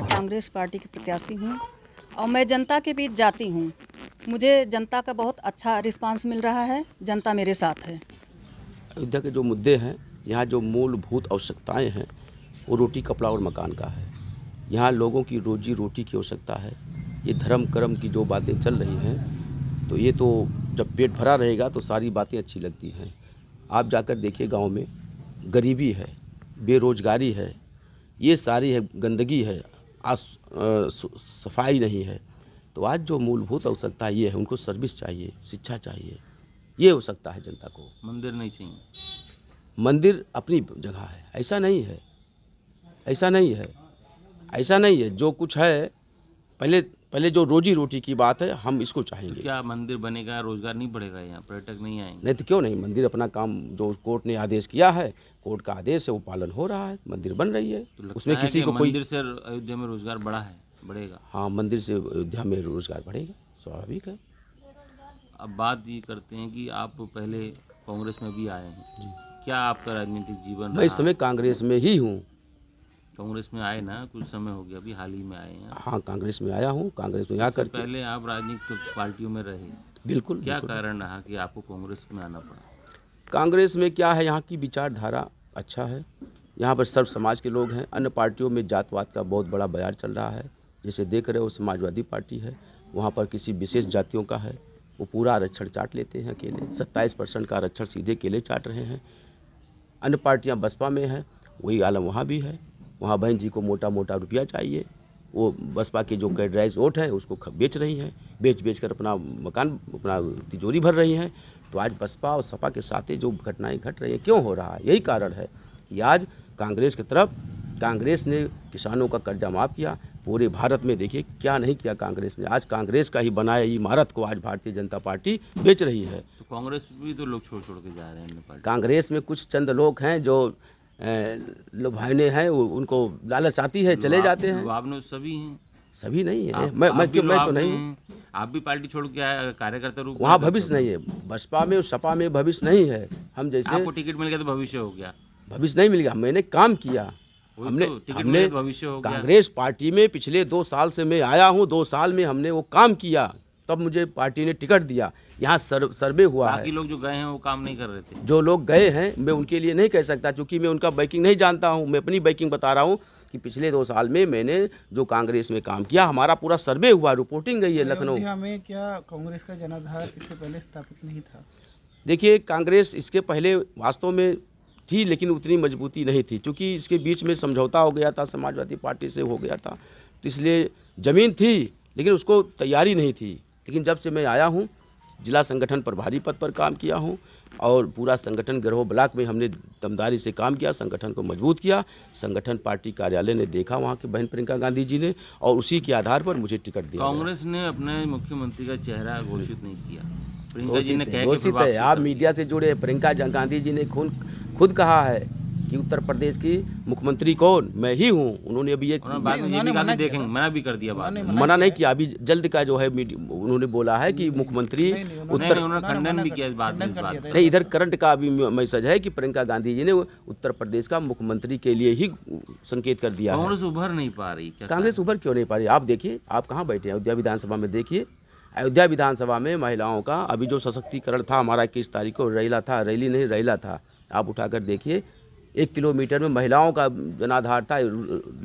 Congress party की प्रत्याशी हूँ और मैं जनता के बीच जाती हूँ। मुझे जनता का बहुत अच्छा रिस्पांस मिल रहा है, जनता मेरे साथ है। अयोध्या के जो मुद्दे हैं, यहाँ जो मूलभूत आवश्यकताएं हैं, वो रोटी, कपड़ा और मकान का है। यहाँ लोगों की रोजी रोटी की आवश्यकता है। ये धर्म कर्म की जो बातें चल रही हैं, तो ये तो जब पेट भरा रहेगा तो सारी बातें अच्छी लगती हैं। आप जाकर देखिए, गांव में गरीबी है, बेरोजगारी है, ये सारी है, गंदगी है, सफाई नहीं है। तो आज जो मूलभूत आवश्यकता ये है, उनको सर्विस चाहिए, शिक्षा चाहिए, ये हो सकता है जनता को। मंदिर नहीं चाहिए। मंदिर अपनी जगह है, ऐसा नहीं है, ऐसा नहीं है, ऐसा नहीं है। जो कुछ है, पहले जो रोजी रोटी की बात है, हम इसको चाहेंगे। क्या मंदिर बनेगा, रोजगार नहीं बढ़ेगा, यहाँ पर्यटक नहीं आएंगे? नहीं तो क्यों नहीं, मंदिर अपना काम, जो कोर्ट ने आदेश किया है, कोर्ट का आदेश है, वो पालन हो रहा है, मंदिर बन रही है। तो उसमें किसी को कोई मंदिर से अयोध्या में रोजगार बढ़ेगा? हाँ, मंदिर से अयोध्या में रोजगार बढ़ेगा, स्वाभाविक है। अब बात ये करते हैं कि आप पहले कांग्रेस में भी आए हैं, क्या आपका राजनीतिक जीवन मैं इस समय कांग्रेस में ही हूँ। कांग्रेस में आए ना, कुछ समय हो गया, अभी हाल ही में आए हैं। हाँ, कांग्रेस में आया हूँ। कांग्रेस में आकर पहले आप राजनीतिक पार्टियों में रहे। बिल्कुल। क्या कारण रहा कि आपको कांग्रेस में आना पड़ा? कांग्रेस में क्या है, यहाँ की विचारधारा अच्छा है, यहाँ पर सर्व समाज के लोग हैं। अन्य पार्टियों में जातवाद का बहुत बड़ा बयार चल रहा है, जैसे देख रहे हो समाजवादी पार्टी है, वहाँ पर किसी विशेष जातियों का है, वो पूरा आरक्षण चाट लेते हैं अकेले। 27% का आरक्षण सीधे अकेले चाट रहे हैं। अन्य पार्टियां बसपा में हैं, वही आलम वहाँ भी है। वहाँ बहन जी को मोटा मोटा रुपया चाहिए, वो बसपा के जो कैडराइज वोट है उसको बेच रही हैं, बेच कर अपना मकान, अपना तिजोरी भर रही हैं। तो आज बसपा और सपा के साथ जो घटनाएं घट रही हैं, क्यों हो रहा है? यही कारण है कि आज कांग्रेस की तरफ, कांग्रेस ने किसानों का कर्जा माफ़ किया। पूरे भारत में देखिए क्या नहीं किया कांग्रेस ने। आज कांग्रेस का ही बनाया इमारत को आज भारतीय जनता पार्टी बेच रही है। तो कांग्रेस भी तो लोग छोड़ के जा रहे हैं। कांग्रेस में कुछ चंद लोग हैं जो लुभावने हैं, उनको लालच आती है, चले जाते हैं। आपने सभी हैं? सभी नहीं है। मैं तो नहीं। आप भी पार्टी छोड़ के आए कार्यकर्ता रूप? वहाँ भविष्य नहीं है, बसपा में और सपा में भविष्य नहीं है। हम जैसे आपको टिकट मिल गया तो भविष्य हो गया? भविष्य नहीं मिल गया, मैंने काम किया। हमने कांग्रेस पार्टी में पिछले 2 साल से मैं आया हूँ। 2 साल में हमने वो काम किया, तब मुझे पार्टी ने टिकट दिया। यहाँ सर्वे हुआ है। बाकी लोग जो गए हैं वो काम नहीं कर रहे थे। जो लोग गए हैं मैं उनके लिए नहीं कह सकता, क्योंकि मैं उनका बैकिंग नहीं जानता हूँ। मैं अपनी बैकिंग बता रहा हूँ कि पिछले 2 साल में मैंने जो कांग्रेस में काम किया, हमारा पूरा सर्वे हुआ, रिपोर्टिंग गई है लखनऊ में। क्या कांग्रेस का जनाधार इससे पहले स्थापित नहीं था? देखिए, कांग्रेस इसके पहले वास्तव में थी, लेकिन उतनी मजबूती नहीं थी, क्योंकि इसके बीच में समझौता हो गया था, समाजवादी पार्टी से हो गया था। तो इसलिए ज़मीन थी, लेकिन उसको तैयारी नहीं थी। लेकिन जब से मैं आया हूँ, जिला संगठन प्रभारी पद पर काम किया हूँ, और पूरा संगठन गिरोह ब्लॉक में हमने दमदारी से काम किया, संगठन को मजबूत किया। संगठन पार्टी कार्यालय ने देखा वहाँ के बहन प्रियंका गांधी जी ने, और उसी के आधार पर मुझे टिकट दिया। कांग्रेस ने अपने मुख्यमंत्री का चेहरा घोषित नहीं किया। घोषित है, आप मीडिया से जुड़े। प्रियंका गांधी जी ने खुद कहा है कि उत्तर प्रदेश की मुख्यमंत्री कौन? मैं ही हूँ। उन्होंने अभी एक मना भी कर दिया। मना नहीं किया, अभी जल्द का जो है उन्होंने बोला है कि मुख्यमंत्री उत्तर, खंडन भी किया इस बात में। नहीं, इधर करंट का अभी मैसेज है कि प्रियंका गांधी जी ने उत्तर प्रदेश का मुख्यमंत्री के लिए ही संकेत कर दिया। कांग्रेस उभर नहीं पा रही। कांग्रेस उभर क्यों नहीं पा रही? आप देखिए, आप कहाँ बैठे हैं? अयोध्या विधानसभा में देखिए। अयोध्या विधानसभा में महिलाओं का अभी जो सशक्तिकरण था हमारा, 21 तारीख को रैला था। आप उठाकर देखिए, 1 किलोमीटर में महिलाओं का जनाधार था,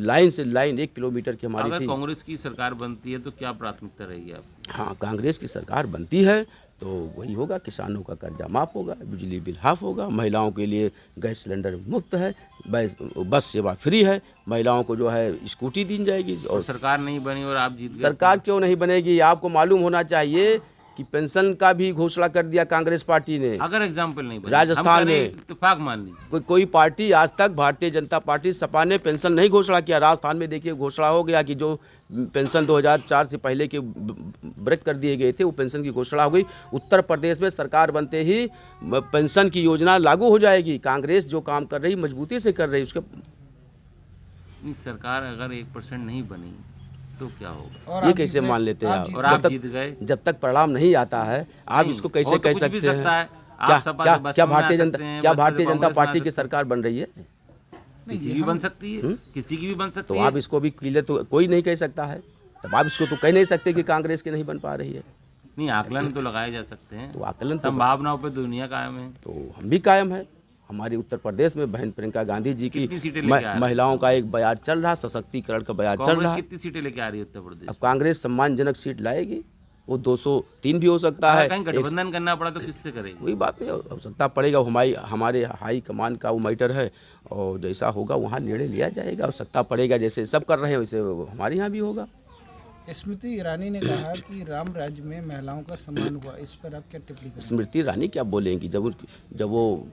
लाइन से लाइन 1 किलोमीटर की हमारी थी। अगर कांग्रेस की सरकार बनती है तो क्या प्राथमिकता रहेगी आप? हाँ, कांग्रेस की सरकार बनती है तो वही होगा, किसानों का कर्जा माफ़ होगा, बिजली बिल हाफ होगा, महिलाओं के लिए गैस सिलेंडर मुफ्त है, बस सेवा फ्री है, महिलाओं को जो है स्कूटी दी जाएगी। और सरकार नहीं बनी और आप जीत गए। सरकार क्यों नहीं बनेगी? आपको मालूम होना चाहिए कि पेंशन का भी घोषणा कर दिया कांग्रेस पार्टी ने। अगर एग्जाम्पल नहीं बने, राजस्थान में इत्तेफाक मान लीजिए, कोई पार्टी आज तक, भारतीय जनता पार्टी सपा ने पेंशन नहीं घोषणा किया। राजस्थान में देखिए घोषणा हो गया कि जो पेंशन 2004 से पहले के ब्रेक कर दिए गए थे, वो पेंशन की घोषणा हो गई। उत्तर प्रदेश में सरकार बनते ही पेंशन की योजना लागू हो जाएगी। कांग्रेस जो काम कर रही, मजबूती से कर रही, उसके सरकार अगर 1% नहीं बनी तो क्या होगा? ये कैसे मान लेते हैं आप? और आप जीत गए। जब तक परिणाम नहीं आता है, आप इसको कैसे कह सकते हैं? क्या भारतीय जनता पार्टी की सरकार बन रही है? किसी की बन सकती है, किसी की भी बन सकती तो है। आप इसको भी क्लियर तो कोई नहीं कह सकता है, तब आप इसको तो कह नहीं सकते कि कांग्रेस की नहीं बन पा रही है। नहीं, आकलन तो लगाए जा सकते हैं, तो आकलन तो संभावनाओं पे दुनिया कायम है। तो हम भी कायम है। हमारे उत्तर प्रदेश में बहन प्रियंका गांधी जी की कितनी सीटें लेके आ रहे हैं? महिलाओं का एक बयान चल रहा, सशक्तिकरण का बयान चल कांग्रेस रहा है। कितनी सीटें लेके आ रही है उत्तर प्रदेश? अब कांग्रेस सम्मानजनक सीट लाएगी, वो 203 भी हो सकता है। कहीं गठबंधन करना पड़ा तो किससे करेगी? कोई बात नहीं, आवश्यकता पड़ेगा, हमारे हाई कमान का वो मैटर है, और जैसा होगा वहाँ निर्णय लिया जाएगा। आवश्यकता पड़ेगा, जैसे सब कर रहे हैं वैसे हमारे यहाँ भी होगा। स्मृति ईरानी ने कहा कि राम राज्य में महिलाओं का सम्मान हुआ, इस पर आप क्या टिप्पणी करें? स्मृति ईरानी क्या बोलेंगी? जब वो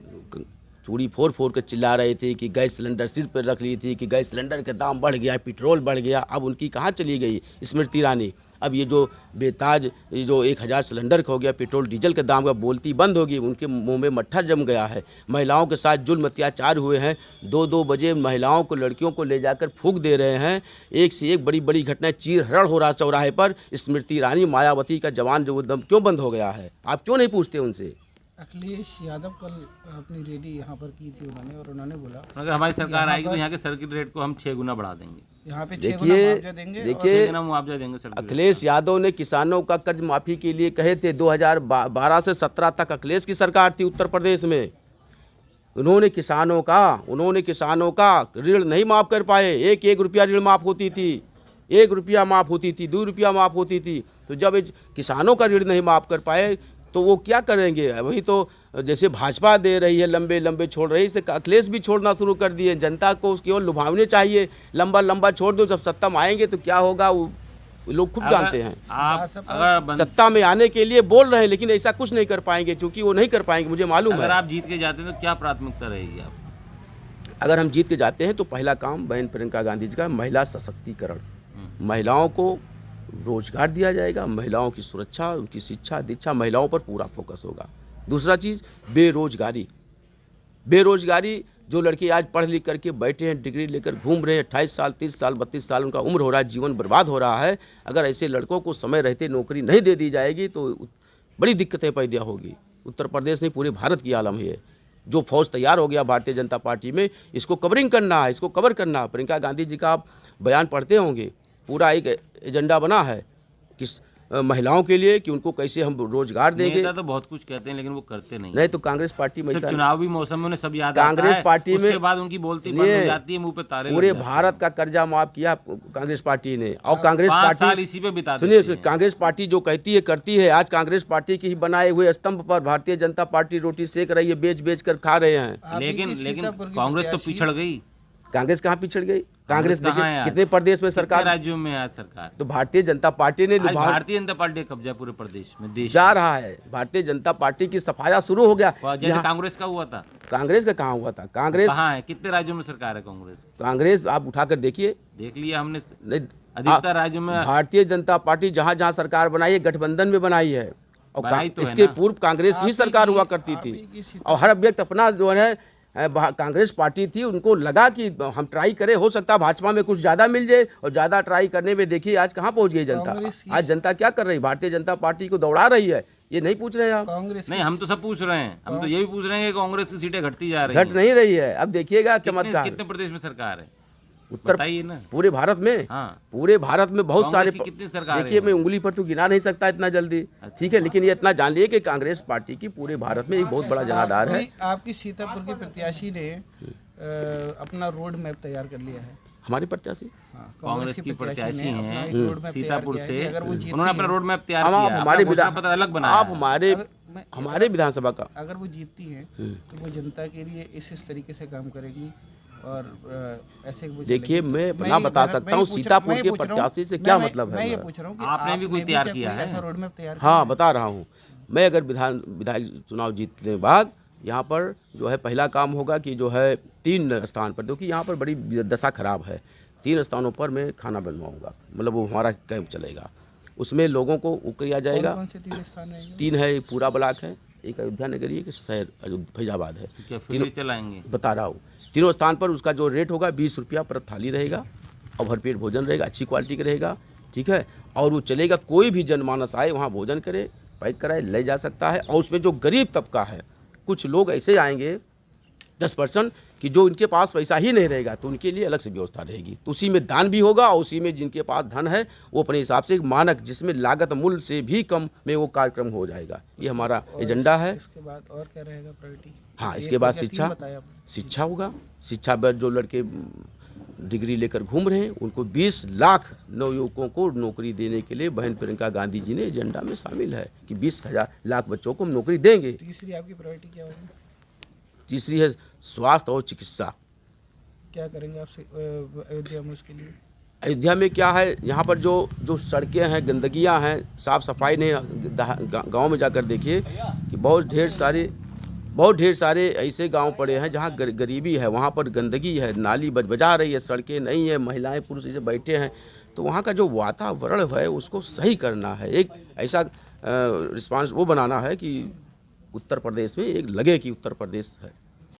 चूड़ी फोड़ फोड़ कर चिल्ला रही थी कि गैस सिलेंडर सिर पर रख ली थी, कि गैस सिलेंडर का दाम बढ़ गया, पेट्रोल बढ़ गया, अब उनकी कहाँ चली गई स्मृति ईरानी? अब ये जो बेताज ये जो 1000 सिलेंडर का हो गया, पेट्रोल डीजल के दाम का बोलती बंद होगी, उनके मुंह में मट्ठा जम गया है। महिलाओं के साथ जुल्म अत्याचार हुए हैं, 2-2 बजे महिलाओं को, लड़कियों को ले जाकर फूंक दे रहे हैं। एक से एक बड़ी बड़ी घटनाएं, चीर हरण हो रहा चौराहे पर। स्मृति ईरानी, मायावती का जवान जो दम क्यों बंद हो गया है? आप क्यों नहीं पूछते उनसे? अखिलेश यादव कल अपनी रैली यहाँ पर की थी उन्होंने, और उन्होंने बोला अगर हमारी सरकार आएगी तो यहाँ के सर्किट रेट को हम 6 गुना बढ़ा देंगे। यहाँ पे 6 गुना मुआवजा देंगे। देखिए 6 गुना मुआवजा देंगे सर्किट रेट। अखिलेश यादव ने किसानों का कर्ज माफी के लिए कहे थे, 2012 से 17 तक अखिलेश की सरकार थी उत्तर प्रदेश में। उन्होंने किसानों का ऋण नहीं माफ़ कर पाए। एक रुपया ऋण माफ़ होती थी, 1 रुपया माफ़ होती थी, 2 रुपया माफ़ होती थी। तो जब किसानों का ऋण नहीं माफ़ कर पाए तो वो क्या करेंगे? वही तो जैसे भाजपा दे रही है, लंबे लंबे छोड़ रही है, इससे अखिलेश भी छोड़ना शुरू कर दिए। जनता को उसकी ओर लुभावने चाहिए, लंबा लंबा छोड़ दो, जब सत्ता में आएंगे तो क्या होगा वो लोग खूब जानते हैं। आप अगर सत्ता में आने के लिए बोल रहे हैं, लेकिन ऐसा कुछ नहीं कर पाएंगे, क्योंकि वो नहीं कर पाएंगे, मुझे मालूम है। अगर आप जीत के जाते हैं तो क्या प्राथमिकता रहेगी आप? अगर हम जीत के जाते हैं तो पहला काम बहन प्रियंका गांधी जी का महिला सशक्तिकरण, महिलाओं को रोजगार दिया जाएगा, महिलाओं की सुरक्षा, उनकी शिक्षा दीक्षा, महिलाओं पर पूरा फोकस होगा। दूसरा चीज़ बेरोजगारी, जो लड़के आज पढ़ लिख करके बैठे हैं, डिग्री लेकर घूम रहे हैं, 28 साल 30 साल 32 साल उनका उम्र हो रहा है, जीवन बर्बाद हो रहा है। अगर ऐसे लड़कों को समय रहते नौकरी नहीं दे दी जाएगी तो बड़ी दिक्कतें पैदा होगी। उत्तर प्रदेश नहीं, पूरे भारत की आलम है। जो फौज तैयार हो गया भारतीय जनता पार्टी में, इसको कवरिंग करना है, इसको कवर करना है। प्रियंका गांधी जी का आप बयान पढ़ते होंगे, पूरा एक एजेंडा बना है किस महिलाओं के लिए कि उनको कैसे हम रोजगार देंगे। नेता तो बहुत कुछ कहते हैं लेकिन वो करते नहीं। नहीं तो कांग्रेस पार्टी में सिर्फ चुनावी मौसम में उन्हें सब याद कांग्रेस आता है, पार्टी में उसके बाद उनकी बोलती बंद हो जाती है, मुंह पे ताले पूरे लग जाते हैं। भारत का कर्जा माफ किया कांग्रेस पार्टी ने। और कांग्रेस 5 साल पार्टी इसी पे बिता सुनिए, देते हैं। कांग्रेस पार्टी जो कहती है करती है। आज कांग्रेस पार्टी की ही बनाए हुए स्तंभ पर भारतीय जनता पार्टी रोटी सेक रही है, बेच बेच कर खा रहे हैं। आप ही लेकिन की लेकिन सीतापुर की कांग्रेस तो प्रत्याशी- पिछड़ गई। कांग्रेस कहाँ पिछड़ गई? कांग्रेस कहाँ है देखिए आज? कितने प्रदेश में कितने सरकार, राज्यों में आज सरकार? तो भारतीय जनता पार्टी ने आज भारतीय जनता पार्टी का कब्जा पूरे प्रदेश में, देश जा रहा है। भारतीय जनता पार्टी की सफाया शुरू हो गया। में। जैसे कांग्रेस का हुआ था, कांग्रेस का कहाँ हुआ था? कांग्रेस कहाँ है? कितने राज्यों में सरकार है कांग्रेस आप उठाकर देखिए, देख लिया हमने, नहीं अधिकतर राज्यों में भारतीय जनता पार्टी जहाँ जहाँ सरकार बनाई है गठबंधन में बनाई है। और बनाई तो है इसके ना। पूर्व कांग्रेस की ही सरकार हुआ करती थी। और हर व्यक्ति अपना जो है कांग्रेस पार्टी थी, उनको लगा कि हम ट्राई करें, हो सकता है भाजपा में कुछ ज़्यादा मिल जाए। और ज़्यादा ट्राई करने में देखिए आज कहाँ पहुँच गई जनता। आज जनता क्या कर रही है? भारतीय जनता पार्टी को दौड़ा रही है। ये नहीं पूछ रहे हैं आप? कांग्रेस नहीं, हम तो सब पूछ रहे हैं। हम तो ये भी पूछ रहे हैं कि कांग्रेस की सीटें घटती जा रही घट नहीं रही है। अब देखिएगा चमत्कार, कितने प्रदेश में सरकार है उत्तर बताइए ना। पूरे भारत में, हाँ, पूरे भारत में बहुत सारे, कांग्रेस की कितनी सरकार देखिए है? मैं उंगली पर तो गिना नहीं सकता इतना जल्दी, ठीक है, लेकिन ये इतना जान लिए कि कांग्रेस पार्टी की पूरे भारत में एक बहुत बड़ा जनाधार है। आपकी सीतापुर के प्रत्याशी ने अपना रोड मैप तैयार कर लिया है। हमारे प्रत्याशी हाँ, कांग्रेस की प्रत्याशी ने अपना हैं एक रोड मैप तैयार सीतापुर किया है से, कि अगर वो जीतती उन्होंने अपना हैं- रोड मैप तैयार हम किया आप है, हमारे अपना घोषणा पत्र अलग बनाया आप है। हमारे विधानसभा का, अगर वो जीतती हैं तो वो जनता के लिए इस तरीके से काम करेगी और ऐसे वो देखिए चलेगी। मैं अपना बता सकता हूँ सीतापुर के प्रत्याशी से क्या मतलब मैं ये है। पूछ रहा हूँ कि आपने भी कोई तैयार किया है? ऐसा रोड मैप तैयार हाँ बता रहा हूँ मैं, अगर विधायक चुनाव जीतने के बाद यहाँ पर जो है पहला काम होगा कि जो है 3 स्थान पर, क्योंकि यहाँ पर बड़ी दशा खराब है, 3 स्थानों पर मैं खाना बनवाऊँगा, मतलब वो हमारा कैंप चलेगा, उसमें लोगों को वो किया जाएगा। कौन से 3 स्थान रहेंगे? 3 है, एक पूरा ब्लॉक है, एक अयोध्या नगरी है, कि शहर फैजाबाद है। क्या फिर भी चलाएंगे? बता रहा हूँ, तीनों स्थान पर उसका जो रेट होगा 20 रुपया पर थाली रहेगा, और भरपेट भोजन रहेगा, अच्छी क्वालिटी का रहेगा, ठीक है। और वो चलेगा, कोई भी जनमानस आए वहाँ भोजन करे, पैक कराए, ले जा सकता है। और उसमें जो गरीब तबका है, कुछ लोग ऐसे आएंगे 10% कि जो इनके पास पैसा ही नहीं रहेगा तो उनके लिए अलग से व्यवस्था रहेगी, तो उसी में दान भी होगा और उसी में जिनके पास धन है वो अपने हिसाब से एक मानक जिसमें लागत मूल्य से भी कम में वो कार्यक्रम हो जाएगा। ये हमारा एजेंडा है। इसके बाद और क्या रहेगा प्रायोरिटी? हाँ, इसके बाद शिक्षा बताया शिक्षा होगा। शिक्षा पर जो लड़के डिग्री लेकर घूम रहे हैं उनको 20 लाख नवयुवकों को नौकरी देने के लिए बहन प्रियंका गांधी जी ने एजेंडा में शामिल है कि 20,000 लाख बच्चों को हम नौकरी देंगे। तीसरी आपकी प्रायोरिटी क्या होगी? तीसरी है स्वास्थ्य और चिकित्सा। क्या करेंगे आप अयोध्या में उसके लिए? अयोध्या में क्या है, यहाँ पर जो सड़कें हैं, गंदगियाँ हैं, साफ़ सफाई नहीं, गांव में जाकर देखिए कि बहुत ढेर सारे ऐसे गांव पड़े हैं जहाँ गरीबी है, वहाँ पर गंदगी है, नाली बजा रही है, सड़कें नहीं है, महिलाएं पुरुष ऐसे बैठे हैं। तो वहाँ का जो वातावरण है उसको सही करना है। एक ऐसा रिस्पांस वो बनाना है कि उत्तर प्रदेश में एक लगे कि उत्तर प्रदेश है।